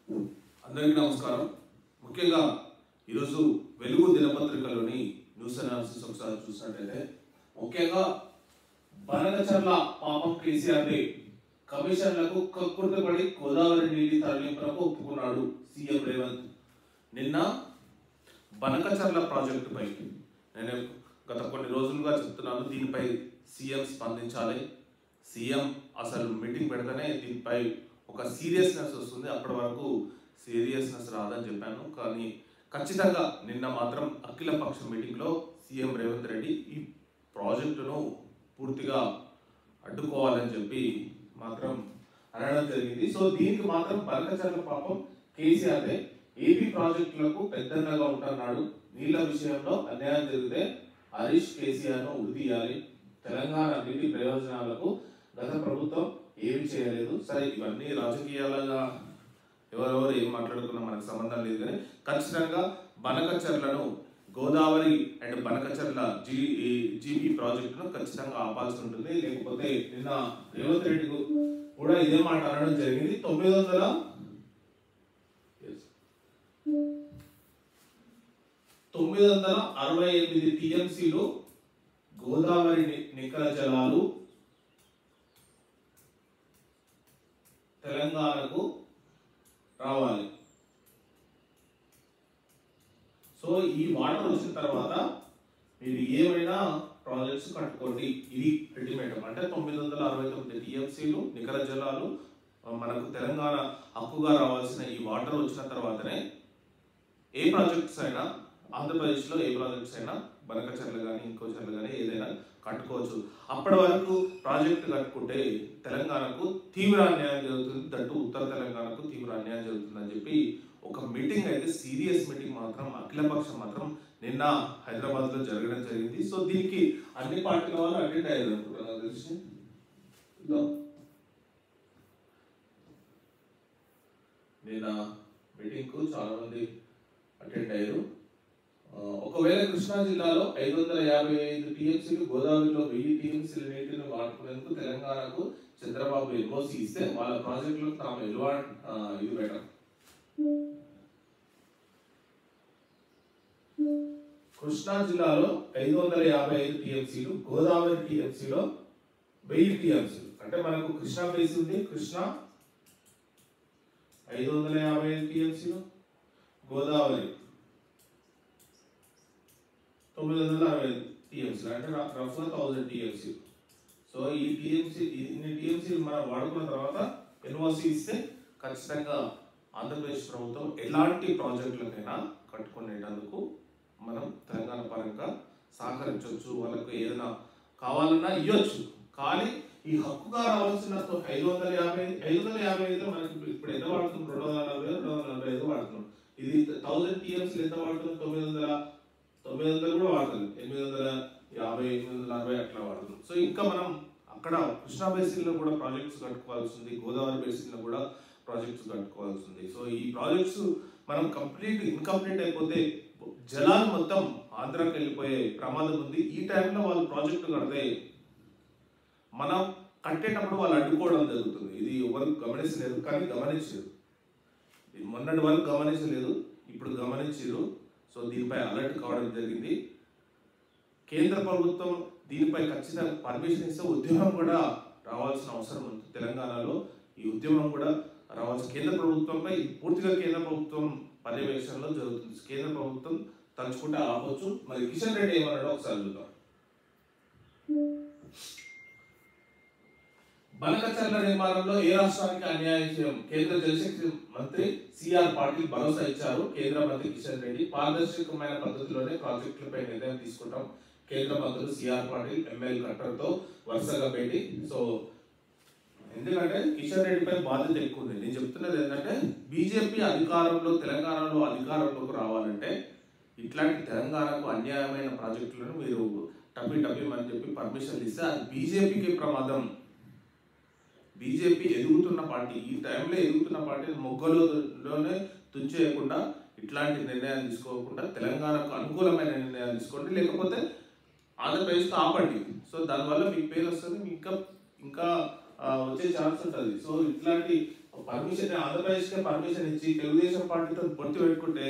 అందరికీ నమస్కారం. ముఖ్యంగా ఈరోజు వెలుగు దినపత్రికలోని న్యూస్ అనాలిసిస్ ఒకసారి చూసినట్లయితే ముఖ్యంగా బనకచర్ల పాపం కేసీఆర్ కమిషన్లకు కక్కుర్తిపడి గోదావరి నీటి తరలింపునకు ఒప్పుకున్నాడు సీఎం రేవంత్. నిన్న బనకచర్ల ప్రాజెక్టుపై నేను గత కొన్ని రోజులుగా చెప్తున్నాను, దీనిపై సీఎం స్పందించాలి. సీఎం అసలు మీటింగ్ పెడతానే దీనిపై ఒక సీరియస్నెస్ వస్తుంది, అప్పటి వరకు సీరియస్నెస్ రాదని చెప్పాను. కానీ ఖచ్చితంగా నిన్న మాత్రం అఖిలపక్ష మీటింగ్లో సీఎం రేవంత్ రెడ్డి ఈ ప్రాజెక్టును పూర్తిగా అడ్డుకోవాలని చెప్పి మాత్రం అనడం జరిగింది. సో దీనికి మాత్రం బనకచర్ల పాపం కేసీఆర్ ఏపీ ప్రాజెక్టులకు పెద్దన్నగా ఉంటున్నాడు. నీళ్ల విషయంలో అన్యాయం జరిగితే హరీష్ కేసీఆర్ను ఉరిదీయాలి. తెలంగాణ నీటి ప్రయోజనాలకు గత ప్రభుత్వం ఏమి చేయలేదు. సరే, ఇవన్నీ రాజకీయాలుగా ఎవరెవరు ఏం మాట్లాడుకున్నా మనకు సంబంధం లేదు. కానీ ఖచ్చితంగా బనకచర్లను గోదావరి అండ్ బనకచర్ల జీబీ ప్రాజెక్టును ఖచ్చితంగా ఆపాల్సి ఉంటుంది. లేకపోతే నిన్న రేవంత్ రెడ్డి కూడా ఇదే మాట అనడం జరిగింది. 968 టీఎంసీలు గోదావరి నికర జలాలు తెలంగాణకు రావాలి. సో ఈ వాటర్ వచ్చిన తర్వాత మీరు ఏమైనా ప్రాజెక్ట్స్ కట్టుకోండి, ఇది అల్టిమేటం. అంటే 969 టీఎంసీలు నికర జలాలు మనకు తెలంగాణ హక్కుగా రావాల్సిన ఈ వాటర్ వచ్చిన తర్వాతనే ఏ ప్రాజెక్ట్స్ అయినా ఆంధ్రప్రదేశ్లో ఏ ప్రాజెక్ట్స్ అయినా బనకచర్ల కానీ ఇంకో చర్ల కానీ ఏదైనా కట్టుకోవచ్చు. అప్పటి వరకు ప్రాజెక్టు కట్టుకుంటే తెలంగాణకు తీవ్ర అన్యాయం జరుగుతుంది, దట్టు ఉత్తర తెలంగాణకు తీవ్ర అన్యాయం జరుగుతుందని చెప్పి ఒక మీటింగ్ అయితే సీరియస్ మీటింగ్ మాత్రం అఖిలపక్షం మాత్రం నిన్న హైదరాబాద్ లో జరగడం జరిగింది. సో దీనికి అన్ని పార్టీల వాళ్ళు అటెండ్ అయ్యారు అనుకుంటున్నాను తెలిసి. నిన్న మీటింగ్ కు చాలా మంది అటెండ్ అయ్యారు. ఒకవేళ కృష్ణా జిల్లాలో 555 టీఎంసీలు గోదావరిలో 1000 టీఎంసీల నీటిని వాడుకునేందుకు తెలంగాణకు చంద్రబాబు ఎల్ఓసి ఇస్తే వాళ్ళ ప్రాజెక్టులకు తాము ఇది పెట్టాం. కృష్ణా జిల్లాలో 555 టీఎంసీలు, గోదావరి టీఎంసీలో 1000 టీఎంసీలు. అంటే మనకు కృష్ణా బేసి ఉంది, కృష్ణా 555 టీఎంసీలు, గోదావరి 960 టీఎంసీలు, అంటే రఫ్గా 1000 టీఎంసీలు. సో ఈ ఇన్ని టీఎంసీలు మనం వాడుకున్న తర్వాత ఎన్ఓసి ఇస్తే ఖచ్చితంగా ఆంధ్రప్రదేశ్ ప్రభుత్వం ఎలాంటి ప్రాజెక్టులకైనా కట్టుకునేటందుకు మనం తెలంగాణ పరంగా సహకరించవచ్చు. వాళ్ళకు ఏదైనా కావాలన్నా ఇవ్వచ్చు. కానీ ఈ హక్కుగా రావాల్సిన 555 మనకి ఇప్పుడు ఎంత వాడుతున్నాం? 240 వాడుతున్నాం. ఇది 1000 టీఎంసీలు ఎంత వాడుతున్నాం? 900 కూడా వాడుతుంది, 850 860 అట్లా వాడుతున్నాం. సో ఇంకా మనం అక్కడ కృష్ణా బేసిన్ లో కూడా ప్రాజెక్ట్స్ కట్టుకోవాల్సి ఉంది, గోదావరి బేసిన్ లో కూడా ప్రాజెక్ట్స్ కట్టుకోవాల్సి ఉంది. సో ఈ ప్రాజెక్ట్స్ మనం ఇన్కంప్లీట్ అయిపోతే జలాలు మొత్తం ఆంధ్రాకి వెళ్ళిపోయే ప్రమాదం ఉంది. ఈ టైంలో వాళ్ళు ప్రాజెక్టు కడితే మనం కట్టేటప్పుడు వాళ్ళు అడ్డుకోవడం జరుగుతుంది. ఇది ఎవరు గమనించలేదు, కానీ గమనించారు. మొన్నటి వరకు గమనించలేదు, ఇప్పుడు గమనించారు. సో దీనిపై అలర్ట్ కావడం జరిగింది. కేంద్ర ప్రభుత్వం దీనిపై ఖచ్చితంగా పర్మిషన్ ఇస్తే ఉద్యమం కూడా రావాల్సిన అవసరం ఉంది. తెలంగాణలో ఈ ఉద్యమం కూడా రావాల్సిన కేంద్ర ప్రభుత్వంపై పూర్తిగా కేంద్ర ప్రభుత్వం పర్యవేక్షణలో జరుగుతుంది. కేంద్ర ప్రభుత్వం తలుచుకుంటే ఆపొచ్చు. మరి కిషన్ రెడ్డి ఏమన్నాడో ఒకసారి చూద్దాం. బనకచర్ల నిర్మాణంలో ఏ రాష్ట్రానికి అన్యాయం చేయం? కేంద్ర జలశక్తి మంత్రి సిఆర్ పాటిల్ భరోసా ఇచ్చారు. కేంద్ర మంత్రి కిషన్ రెడ్డి పారదర్శకమైన పద్ధతిలోనే ప్రాజెక్టులపై నిర్ణయం తీసుకుంటాం. కేంద్ర మంత్రులు సిఆర్ పాటిల్, ఎంఎల్ ఖట్టర్ వరుసగా భేటీ. సో ఎందుకంటే కిషన్ రెడ్డిపై బాధ్యత ఎక్కువ ఉంది. నేను చెప్తున్నది ఏంటంటే బీజేపీ తెలంగాణలో అధికారంలోకి రావాలంటే ఇట్లాంటి తెలంగాణకు అన్యాయమైన ప్రాజెక్టులను మీరు టప్పి చెప్పి పర్మిషన్ ఇస్తే అది బీజేపీకి ప్రమాదం. బీజేపీ ఎదుగుతున్న పార్టీ, ఈ టైంలో ఎదుగుతున్న పార్టీ మొగ్గలోనే తుంచేయకుండా ఇట్లాంటి నిర్ణయాలు తీసుకోకుండా తెలంగాణకు అనుకూలమైన నిర్ణయాలు తీసుకోండి, లేకపోతే ఆంధ్రప్రదేశ్కి ఆపండి. సో దానివల్ల మీకు పేరు వస్తుంది, ఇంకా వచ్చే ఛాన్స్ ఉంటుంది. సో ఇట్లాంటి పర్మిషన్ ఆంధ్రప్రదేశ్కే పర్మిషన్ ఇచ్చి తెలుగుదేశం పార్టీతో పొత్తు పెట్టుకుంటే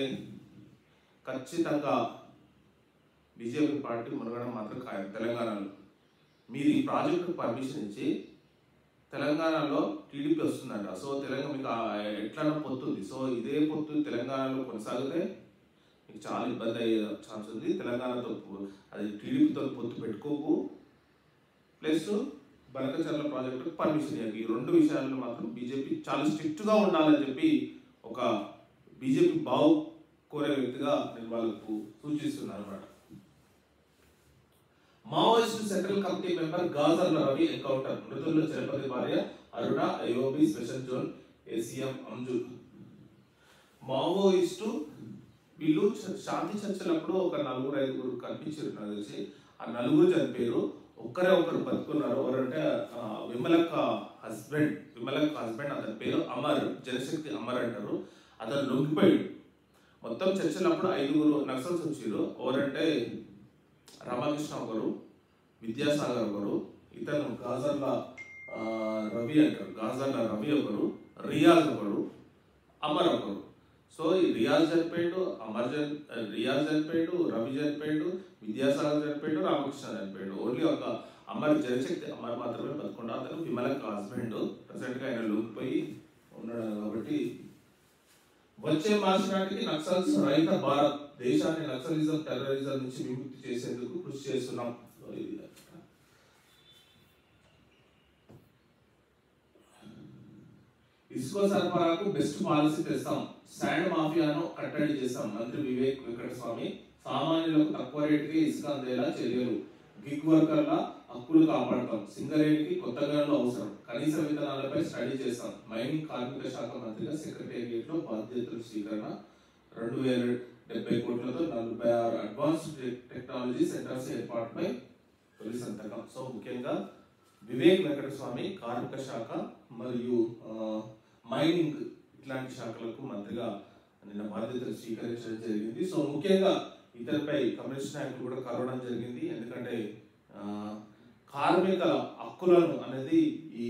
ఖచ్చితంగా బీజేపీ పార్టీ మునగడం మాత్రం ఖాయం తెలంగాణలో. మీరు ఈ ప్రాజెక్టుకు పర్మిషన్ ఇచ్చి తెలంగాణలో టీడీపీ వస్తుందంట. సో తెలంగాణ మీకు ఎట్లా పొత్తుంది. సో ఇదే పొత్తు తెలంగాణలో కొనసాగితే మీకు చాలా ఇబ్బంది అయ్యే ఛాన్స్ ఉంది. తెలంగాణతో అది టీడీపీతో పొత్తు పెట్టుకోకు, ప్లస్ బనకచర్ల ప్రాజెక్టుకు పర్మిషన్ ఇవ్వకు. ఈ రెండు విషయాలను మాత్రం బీజేపీ చాలా స్ట్రిక్ట్గా ఉండాలని చెప్పి ఒక బీజేపీ బావు కోరే వ్యక్తిగా నేను వాళ్ళకు సూచిస్తున్నాను అనమాట. Maoist central committee member Gajarla Ravi encounter, మృతుల్లో చలపతి భార్య Aruna, IOB special zone ACM Anju. Maoist వీళ్ళు శాంతి చర్చలప్పుడు ఒక 4-5 కనిపించారు నాకు తెలిసి. ఆ 4 చనిపోయారు, ఒకరు బతుకున్నారు. ఎవరంటే విమలక్క హస్బెండ్ అతని పేరు అమర్, జనశక్తి అమర్ అంటారు. అతను లొంగిపోయాడు. మొత్తం చర్చలప్పుడు 5 నక్సల్స్ వచ్చారు. ఎవరంటే రామకృష్ణ ఒకరు, విద్యాసాగర్ ఒకరు, ఇతను గాజర్ల రవి అంటారు, గాజర్ల రవి ఒకరు, రియాజ్ ఒకరు, అమర్ ఒకరు. సో ఈ రియాజ్ చనిపోయాడు, రియాజ్ చనిపోయాడు, రవి చనిపోయాడు, విద్యాసాగర్ చనిపోయాడు, రామకృష్ణ చనిపోయాడు. ఓన్లీ ఒక అమర్, జనశక్తి అమర్ మాత్రమే బతుకుండా. అతను విమలక్క హస్బెండ్. ప్రెసెంట్ గా ఆయన లొంగిపోయి ఉన్నాడు. కాబట్టి వచ్చే మార్చి నాటికి నక్సల్స్ రహిత భారత్, దేశాన్ని నక్సలిజం టెర్రరిజం నుంచి విముక్తి చేసేందుకు కృషి చేస్తున్నాం. ఇసుక సరఫరాకు బెస్ట్ పాలసీ తెస్తాం, శాండ్ మాఫియాను కట్టడి చేస్తాం. మంత్రి వివేక్ వెంకటస్వామి. సామాన్యులకు తక్కువ రేటుకి ఇసుక అందేలా చర్యలు, గిగ్ వర్కర్ల హక్కులు కాపాడతాం. సింగరేణికి కొత్త గనులు అవసరం, కనీస వేతనాలపై స్టడీ చేస్తాం. మైనింగ్ కార్మిక శాఖ మంత్రిగా సెక్రటేరియట్ లో బాధ్యతల స్వీకరణ. 2070 కోట్లతో 46 అడ్వాన్స్డ్ టెక్నాలజీ సెంటర్స్ ఏర్పాటుపై తొలి సంతకం. సో ముఖ్యంగా వివేక్ వెంకటస్వామి కార్మిక శాఖ మరియు మైనింగ్ ఇట్లాంటి శాఖలకు మంత్రిగా నిన్న బాధ్యతలు స్వీకరించడం జరిగింది. సో ముఖ్యంగా ఇతరుపై కమ్యూనిస్ట్ నాయకులు కూడా కలవడం జరిగింది. ఎందుకంటే కార్మికుల హక్కులను అనేది ఈ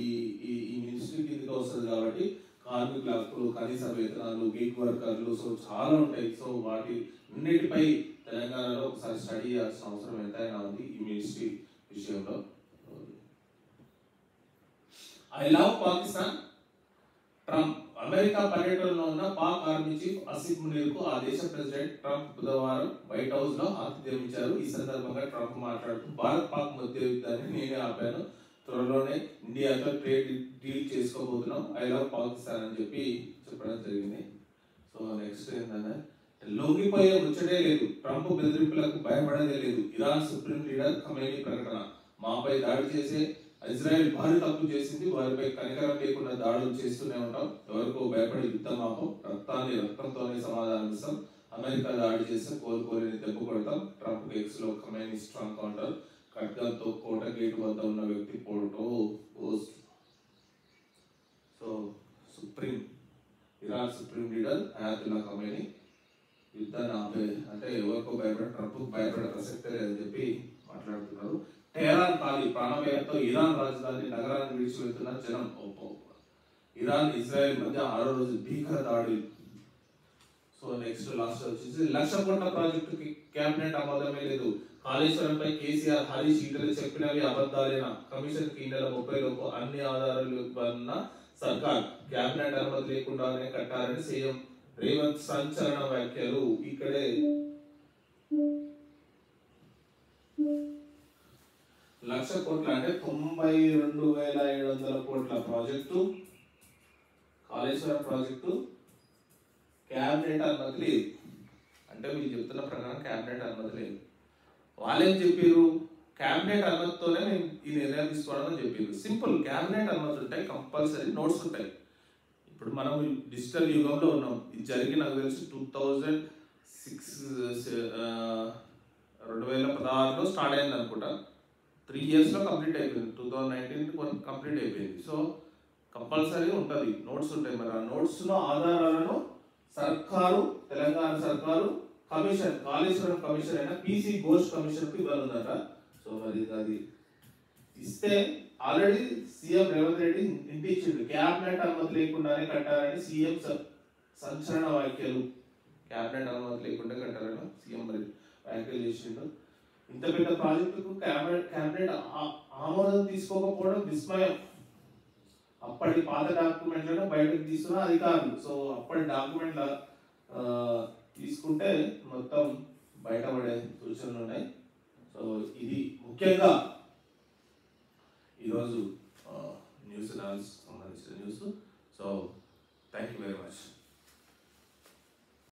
మినిస్ట్రీ కిందకి వస్తుంది కాబట్టి కార్మికుల హక్కులు, కనీస వేతనాలు, గిగ్ వర్కర్లు, సో చాలా ఉంటాయి. సో వాటి అన్నిటిపై తెలంగాణలో ఒకసారి స్టడీ చేయాల్సిన అవసరం ఎంతైనా ఉంది ఈ మినిస్ట్రీ విషయంలో. I love Pakistan. Trump America పర్యటనలో ఉన్న పాక్ ఆర్మీ చీఫ్ అసిఫ్ మునీర్కు ఆ దేశ ప్రెసిడెంట్ ట్రంప్ బుధవారం వైట్ హౌస్ లో ఆతిథ్యం ఇచ్చారు. ఈ సందర్భంగా ట్రంప్ మాట్లాడుతూ భారత్ పాక్ మధ్య యుద్ధాన్ని నేనే ఆపాను, త్వరలోనే ఇండియాతో ట్రేడ్ డీల్ చేసుకోబోతున్నాం, ఐ లవ్ పాకిస్తాన్ అని చెప్పి చెప్పడం జరిగింది. సో నెక్స్ట్ ఏంటంటే లొంగిపోయే ముచ్చటే లేదు, ట్రంప్ బెదిరింపులకు భయపడదే లేదు. ఇరాన్ సుప్రీం లీడర్ ఖమేనీ ప్రకటన, మాపై దాడి చేసే ఇజ్రాయెల్ భారీ తప్పు చేసింది, వారిపై కనికరం లేకుండా దాడులు చేస్తూనే ఉంటాం, ఎవరికో భయపడి యుద్ధం ఆపం, రక్తంతోనే సమాధానం ఇస్తాం, అమెరికా దాడి చేస్తే కోలుకోలేని దెబ్బ కొడతాం. ట్రంప్ ఎక్స్ లో ఖమేనీ స్ట్రాంగ్ కౌంటర్, ఖడ్గంతో కోట గేటు వద్ద ఉన్న వ్యక్తి photo post. So Iran supreme leader అయాతుల్లా Khamenei యుద్ధాన్ని ఆపే అంటే ఎవరికో భయపడే, ట్రంప్ భయపడే ప్రసక్తే లేదని చెప్పి మాట్లాడుతున్నారు. టెహరాన్ ఖాళీ, ప్రాణభయంతో ఇరాన్ రాజధాని నగరాన్ని విడిచి వెళ్తున్న జనం. ఇరాన్ ఇజ్రాయెల్ మధ్య 6వ రోజు భీకర దాడి. సో నెక్స్ట్ లాస్ట్ వచ్చేసి 1,00,000 కోట్ల ప్రాజెక్టుకి కేబినెట్ ఆమోదమే లేదు, కాళేశ్వరంపై కేసీఆర్ హరీష్ ఈటలు చెప్పినవి అబద్ధాలేనా, కమిషన్ కి నెల 30 లోపు అన్ని ఆధారాలు ఇవ్వన్న సర్కార్, కేబినెట్ అనుమతి లేకుండానే కట్టారని సీఎం రేవంత్ సంచలన వ్యాఖ్యలు. ఇక్కడే 1,00,000 కోట్ల అంటే 92,700 కోట్ల ప్రాజెక్టు, కాళేశ్వరం ప్రాజెక్టు క్యాబినెట్ అనుమతి లేదు. అంటే వీళ్ళు చెప్తున్న ప్రకారం క్యాబినెట్ అనుమతి లేదు. వాళ్ళేం చెప్పారు, క్యాబినెట్ అనుమతితోనే మేము ఈ నిర్ణయం తీసుకోవడం చెప్పారు. సింపుల్, క్యాబినెట్ అనుమతి ఉంటాయి, కంపల్సరీ నోట్స్ ఉంటాయి. ఇప్పుడు మనం డిజిటల్ యుగంలో ఉన్నాం. ఇది జరిగి నాకు తెలిసి 2016లో స్టార్ట్ అయింది అనుకుంటా. 3 years లో కంప్లీట్ అయిపోయింది. 2019 కంప్లీట్ అయిపోయింది. సో కంపల్సరీ ఉంటుంది, నోట్స్ ఉంటాయి. మరి ఆ నోట్స్ లో ఆధారాలను సర్కారు, తెలంగాణ సర్కారు కమిషన్, కాళేశ్వరం కమిషన్ అయినా పీసీ ఘోష్ కమిషన్ కు ఇవ్వాలన్నట. సో మరి అది ఇస్తే ఆల్రెడీ సీఎం రేవంత్ రెడ్డి ఇంటి ఇచ్చిండు, క్యాబినెట్ అనుమతి లేకుండానే కట్టారని సీఎం సంచలన వ్యాఖ్యలు. క్యాబినెట్ అనుమతి లేకుండా కట్టారని సీఎం మరి వ్యాఖ్యలు చేసిండు. ఇంత పెద్ద ప్రాజెక్టుకు క్యాబినెట్ ఆమోదం తీసుకోకపోవడం విస్మయం. అప్పటి పాత డాక్యుమెంట్లను బయటకు తీసుకున్న అధికారులు. సో అప్పటి డాక్యుమెంట్ల తీసుకుంటే మొత్తం బయటపడే సూచనలు ఉన్నాయి. సో ఇది ముఖ్యంగా ఈరోజు న్యూస్ సంబంధించిన news. So thank you very much.